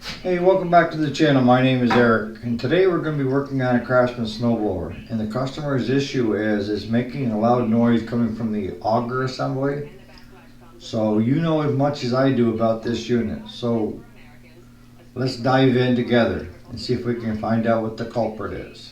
Hey, welcome back to the channel. My name is Eric, and today we're going to be working on a Craftsman snowblower. And the customer's issue is making a loud noise coming from the auger assembly. So you know as much as I do about this unit. So let's dive in together and see if we can find out what the culprit is.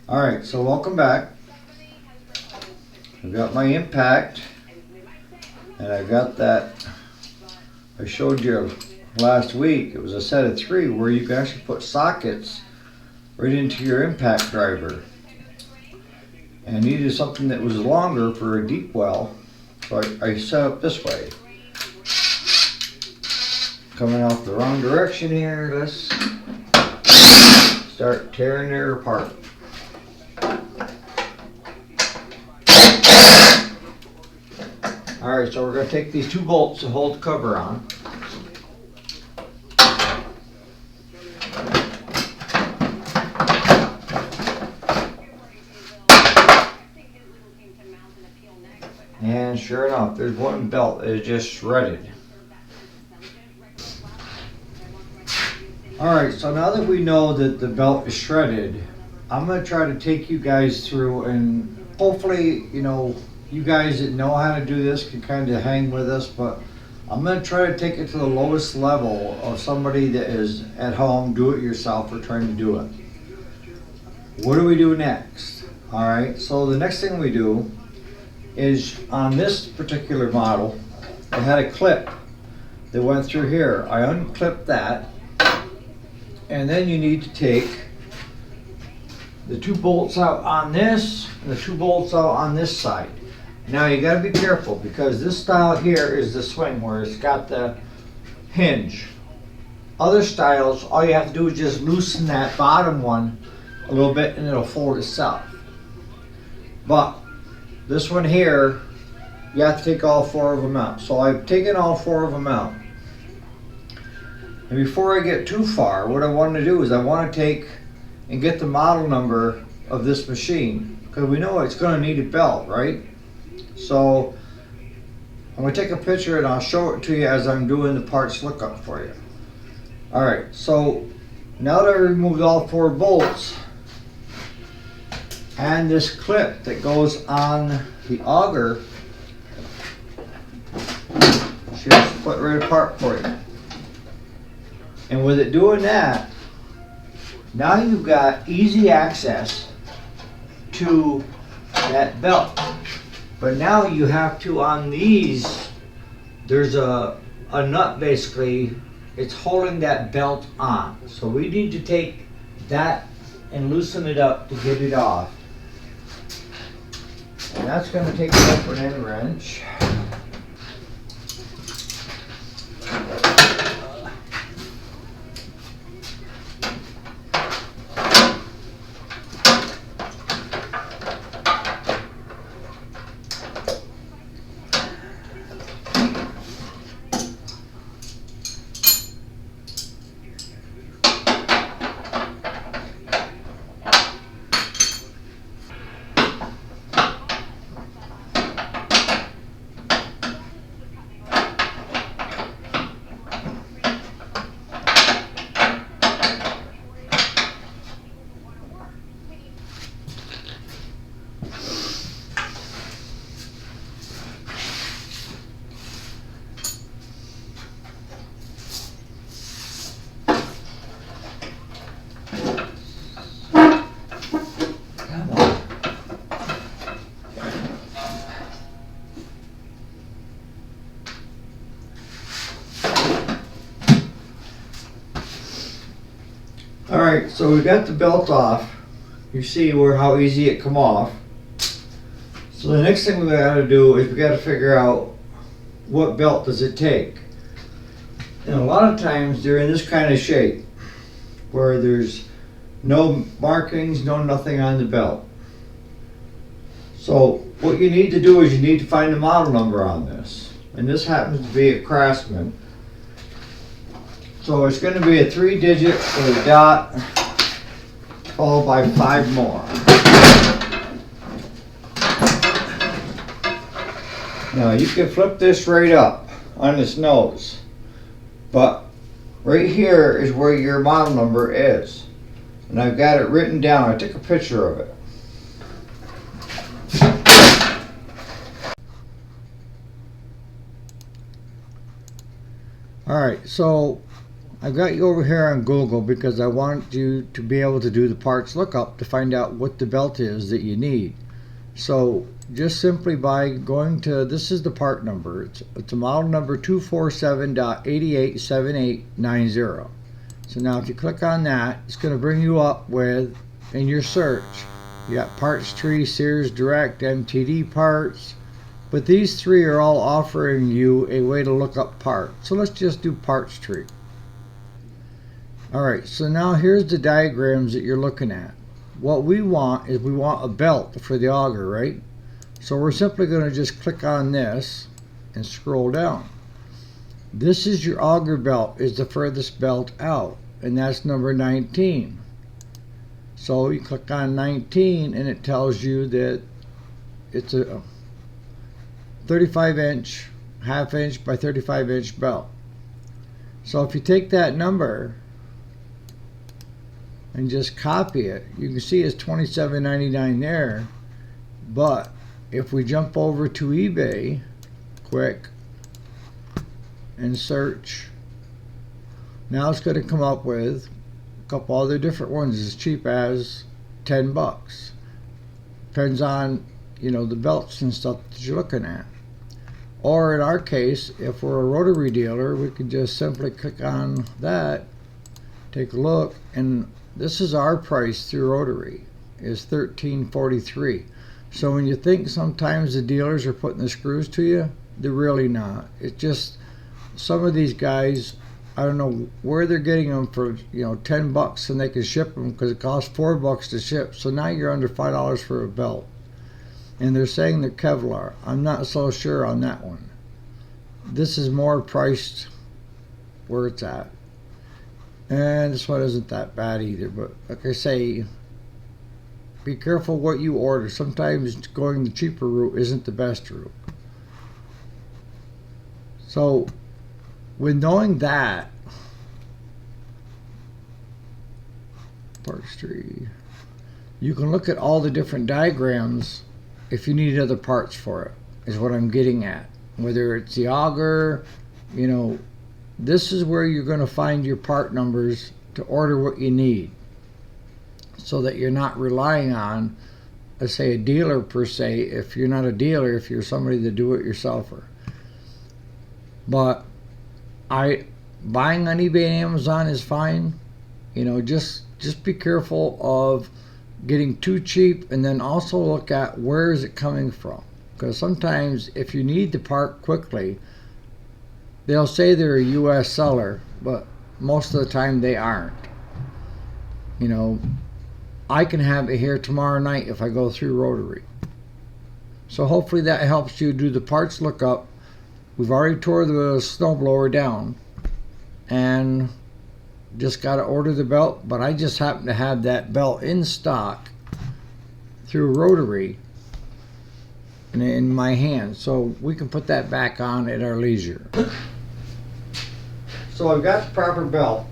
Alright, so welcome back. I've got my impact, and I've got that I showed you last week. It was a set of 3 where you can actually put sockets right into your impact driver. And I needed something that was longer for a deep well, so I set up this way. Coming off the wrong direction here, let's start tearing it apart. Alright, so we're going to take these 2 bolts to hold the cover on. And sure enough, there's one belt that is just shredded. Alright, so now that we know that the belt is shredded, I'm going to try to take you guys through, and hopefully, you guys that know how to do this can kind of hang with us, but I'm going to try to take it to the lowest level of somebody that is at home, do it yourself, or trying to do it. What do we do next? Alright, so the next thing we do is, on this particular model, it had a clip that went through here. I unclipped that, and then you need to take the 2 bolts out on this and the 2 bolts out on this side. Now you got to be careful, because this style here is the swing where it's got the hinge. Other styles, all you have to do is just loosen that bottom one a little bit and it'll fold itself. But this one here, you have to take all 4 of them out. So I've taken all 4 of them out. And before I get too far, what I want to do is I want to take and get the model number of this machine, because we know it's going to need a belt, right? So I'm going to take a picture and I'll show it to you as I'm doing the parts lookup for you. Alright, so now that I removed all 4 bolts and this clip that goes on the auger, should split right apart for you. And with it doing that, now you've got easy access to that belt. But now you have to, on these, there's a nut basically, it's holding that belt on. So we need to take that and loosen it up to get it off. And that's going to take an open end wrench. Alright, so we got the belt off. You see how easy it come off. So the next thing we got to do is we got to figure out what belt does it take. And a lot of times they're in this kind of shape where there's no markings, no nothing on the belt. So what you need to do is you need to find the model number on this. And this happens to be a Craftsman. So it's going to be a 3-digit with a dot followed by 5 more. Now you can flip this right up on this nose, but right here is where your model number is. And I've got it written down. I took a picture of it. Alright, so I've got you over here on Google because I want you to be able to do the parts lookup to find out what the belt is that you need. So just simply by going to, this is the part number. It's a model number 247.887890. So now if you click on that, it's going to bring you up with, in your search, you got Parts Tree, Sears Direct, MTD Parts. But these three are all offering you a way to look up parts. So let's just do Parts Tree. Alright, so now here's the diagrams that you're looking at. What we want is we want a belt for the auger, right? So we're simply going to just click on this and scroll down. This is your auger belt, is the furthest belt out, and that's number 19. So you click on 19 and it tells you that it's a 35-inch, half-inch by 35-inch belt. So if you take that number and just copy it, you can see it's $27.99 there. But if we jump over to eBay quick and search, now it's going to come up with a couple other different ones as cheap as 10 bucks. Depends on, you know, the belts and stuff that you're looking at. Or in our case, if we're a rotary dealer, we can just simply click on that, take a look, and this is our price through rotary, is $13.43. So when you think sometimes the dealers are putting the screws to you, they're really not. It's just some of these guys, I don't know where they're getting them for, you know, 10 bucks and they can ship them because it costs 4 bucks to ship. So now you're under $5 for a belt. And they're saying they're Kevlar. I'm not so sure on that one. This is more priced where it's at. And this one isn't that bad either. But like I say, be careful what you order. Sometimes going the cheaper route isn't the best route. So with knowing that, Parts Tree, you can look at all the different diagrams if you need other parts for it, is what I'm getting at. Whether it's the auger, you know, this is where you're going to find your part numbers to order what you need, so that you're not relying on, let's say, a dealer per se. If you're not a dealer, if you're somebody to do it yourselfer. But buying on eBay and Amazon is fine. You know, just be careful of getting too cheap, and then also look at where is it coming from, because sometimes if you need the part quickly, they'll say they're a US seller, but most of the time they aren't. You know, I can have it here tomorrow night if I go through rotary. So hopefully that helps you do the parts lookup. We've already tore the snowblower down and just got to order the belt, but I just happen to have that belt in stock through rotary and in my hand, so we can put that back on at our leisure. So I've got the proper belt,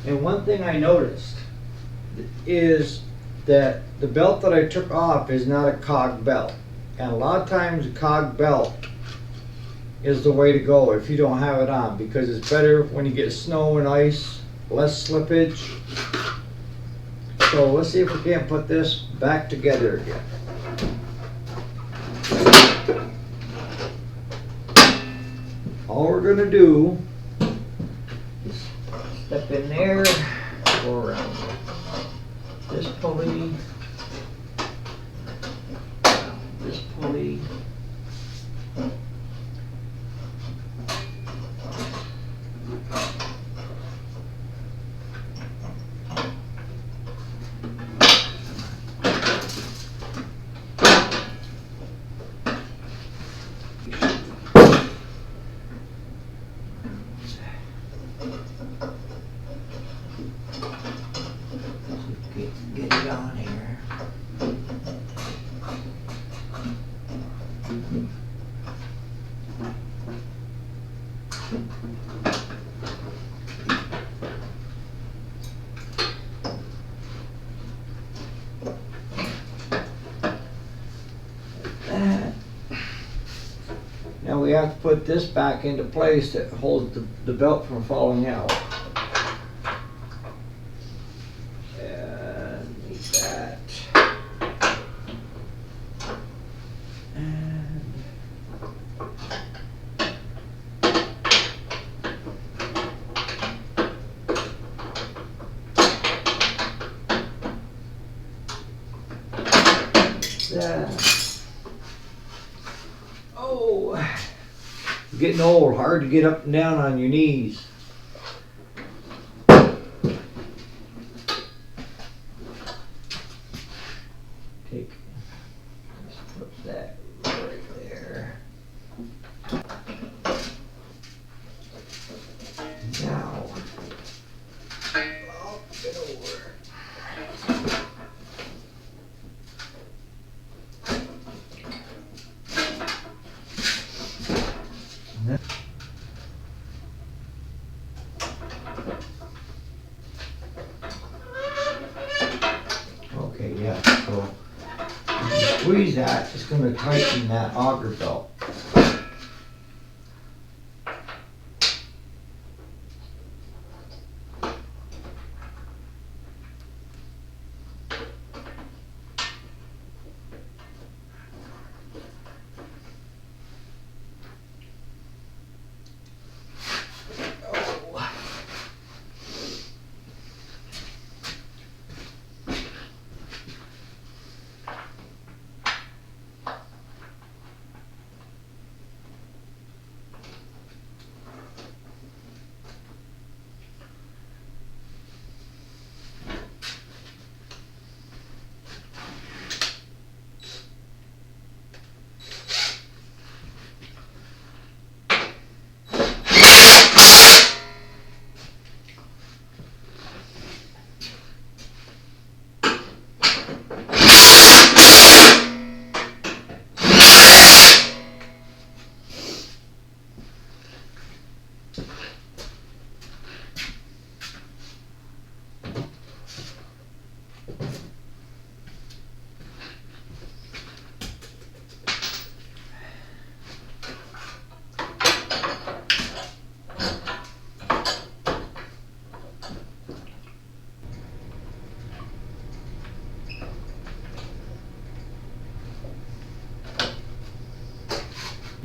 and one thing I noticed is that the belt that I took off is not a cog belt, and a lot of times a cog belt is the way to go if you don't have it on, because it's better when you get snow and ice, less slippage. So let's see if we can't put this back together again. All we're going to do is step in there, go around this pulley, this pulley, we have to put this back into place that holds the belt from falling out. And need that. And that. Oh, you're getting old, hard to get up and down on your knees. Take, let's put that right there. Now, I'll get over. Okay, yeah, so if you squeeze that, it's going to tighten that auger belt.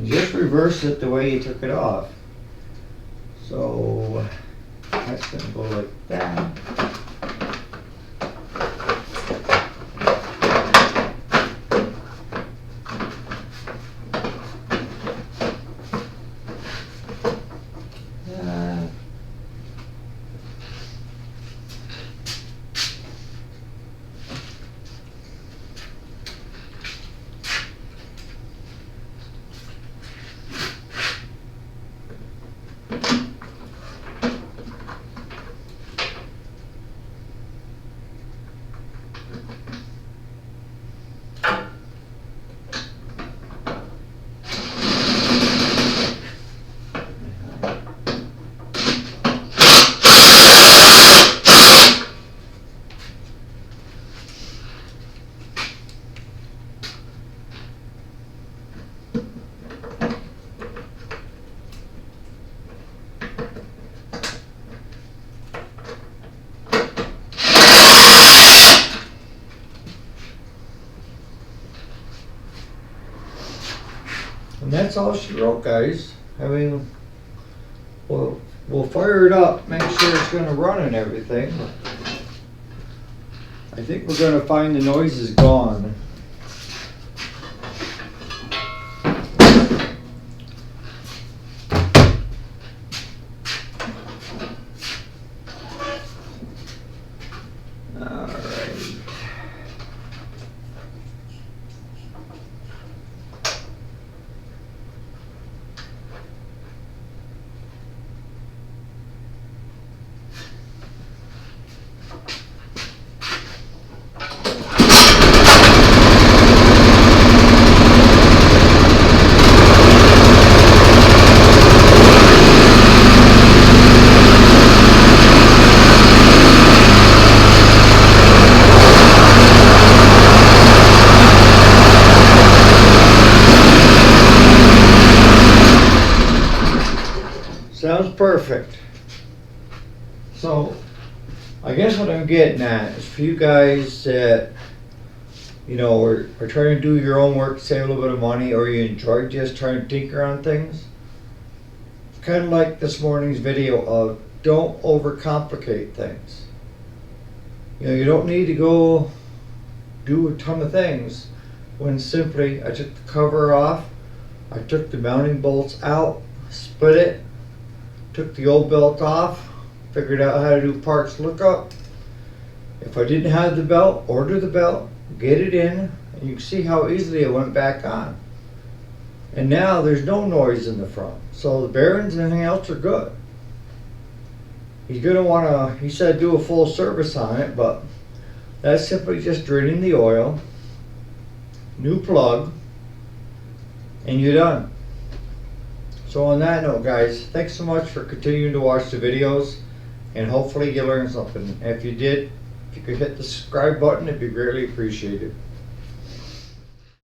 Just reverse it the way you took it off. So that's going to go like that. And that's all she wrote, guys. I mean, we'll fire it up, make sure it's going to run and everything. I think we're going to find the noise is gone. perfect. So I guess what I'm getting at is for you guys that, you know, are trying to do your own work, save a little bit of money, or you enjoy just trying to tinker on things. Kind of like this morning's video of don't overcomplicate things. You know, you don't need to go do a ton of things when simply I took the cover off, I took the mounting bolts out, split it, took the old belt off, figured out how to do parts lookup. If I didn't have the belt, order the belt, get it in, and you can see how easily it went back on. And now there's no noise in the front. So the bearings and everything else are good. He's gonna wanna, he said, do a full service on it, but that's simply just draining the oil, new plug, and you're done. So on that note, guys, thanks so much for continuing to watch the videos, and hopefully you learned something. If you did, if you could hit the subscribe button, it'd be greatly appreciated.